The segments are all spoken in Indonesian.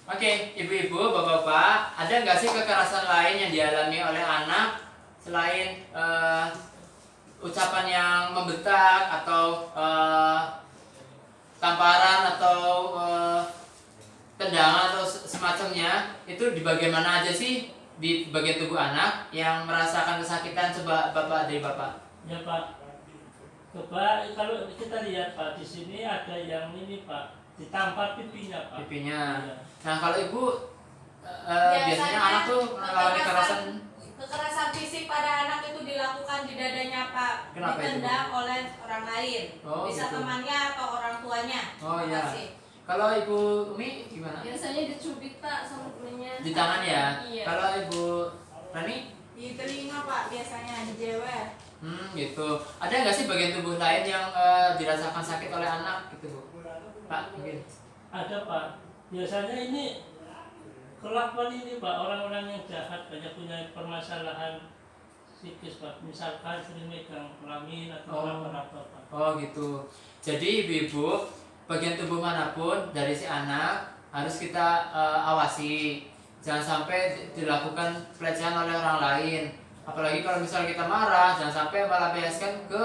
Oke, ibu-ibu, bapak-bapak, ada nggak sih kekerasan lain yang dialami oleh anak selain ucapan yang membentak atau tamparan atau tendangan atau semacamnya? Itu di bagian mana aja sih di bagian tubuh anak yang merasakan kesakitan? Coba bapak dari bapak. Ya Pak, coba kalau kita lihat Pak, di sini ada yang ini Pak, ditampar pipinya Pak. Pipinya. Iya. Nah kalau ibu biasanya anak tuh mengalami kekerasan fisik pada anak itu dilakukan di dadanya Pak. Kenapa itu, ditendang oleh orang lain, Oh, bisa gitu. temannya atau orang tuanya. Oh Terima iya. kasih. Kalau ibu Umi gimana? Biasanya dicubit Pak sama temennya. Di tangan ya. Iya. Kalau ibu Rani? Di telinga Pak, biasanya dijewer. Gitu. Ada nggak sih bagian tubuh lain yang dirasakan sakit oleh anak gitu Bu? Pak mungkin. Ada Pak, biasanya ini kelakuan ini Pak, orang-orang yang jahat banyak punya permasalahan psikis Pak, misalkan sering megang kelamin atau apa-apa Pak. Oh gitu. Jadi ibu-ibu, bagian tubuh manapun dari si anak harus kita awasi. Jangan sampai dilakukan pelecehan oleh orang lain. Apalagi kalau misalnya kita marah, jangan sampai melampiaskan ke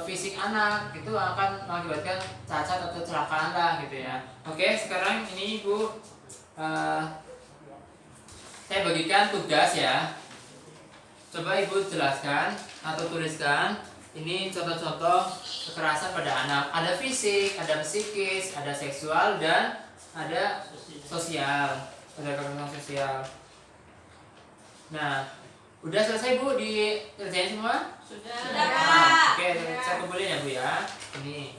fisik anak. Itu akan mengakibatkan cacat atau kecelakaan lah gitu ya. Oke, sekarang ini ibu saya bagikan tugas ya. Coba ibu jelaskan atau tuliskan ini contoh-contoh kekerasan pada anak. Ada fisik, ada psikis, ada seksual, dan ada sosial. Ada kekerasan sosial. Nah, udah selesai Bu dikerjain semua? Sudah Nah, Pak. oke, saya kumpulin ya Bu ya. Ini.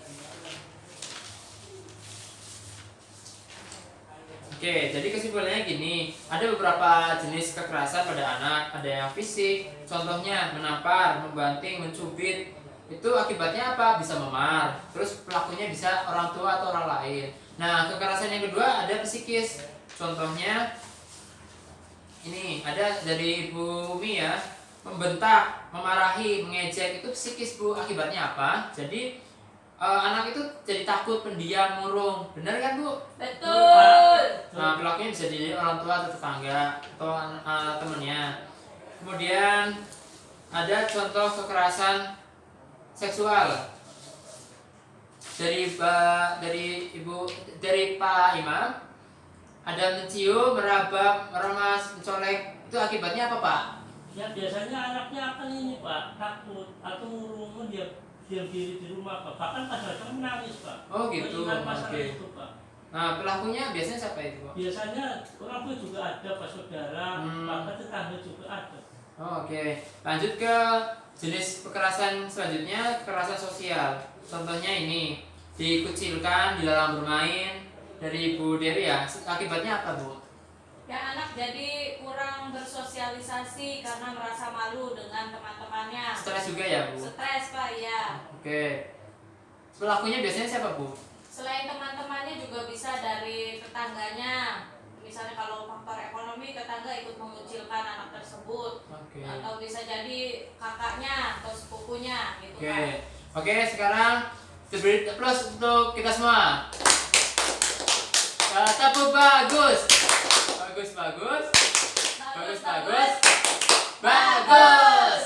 Oke, jadi kesimpulannya gini, ada beberapa jenis kekerasan pada anak, ada yang fisik, contohnya menampar, membanting, mencubit. Itu akibatnya apa? Bisa memar. Terus pelakunya bisa orang tua atau orang lain. Nah, kekerasan yang kedua ada psikis. Contohnya ini ada dari Ibu Umi ya, membentak, memarahi, mengejek, itu psikis Bu. Akibatnya apa? Jadi anak itu jadi takut, pendiam, murung. Benar kan Bu? Betul. Nah, pelakunya bisa jadi orang tua atau tetangga atau temannya. Kemudian ada contoh kekerasan seksual dari Pak Imam. Ada mencium, meraba, meremas, mencolek. Itu akibatnya apa Pak? Ya biasanya anaknya akan ini Pak, takut atau ngurungun dia diam diri di rumah Pak, bahkan kadang-kadang menangis Pak. Oh gitu, Mengingat masalah oke. itu Pak. Nah, pelakunya biasanya siapa itu Pak? Biasanya orang tua juga ada Pak, saudara, bahkan tetangga juga ada. Oh, oke. Lanjut ke jenis kekerasan selanjutnya, kekerasan sosial. Contohnya ini, dikucilkan, dilarang bermain. Dari Ibu Dewi ya, akibatnya apa Bu? Ya, anak jadi kurang bersosialisasi karena merasa malu dengan teman-temannya. Stres juga ya Bu? Stres Pak, ya. Oke. Pelakunya biasanya siapa Bu? Selain teman-temannya juga bisa dari tetangganya. Misalnya kalau faktor ekonomi, tetangga ikut mengucilkan anak tersebut. Oke. Atau bisa jadi kakaknya atau sepupunya gitu Oke. Pak. Oke, sekarang beri plus untuk kita semua. Tepuk bagus. Bagus. Bagus.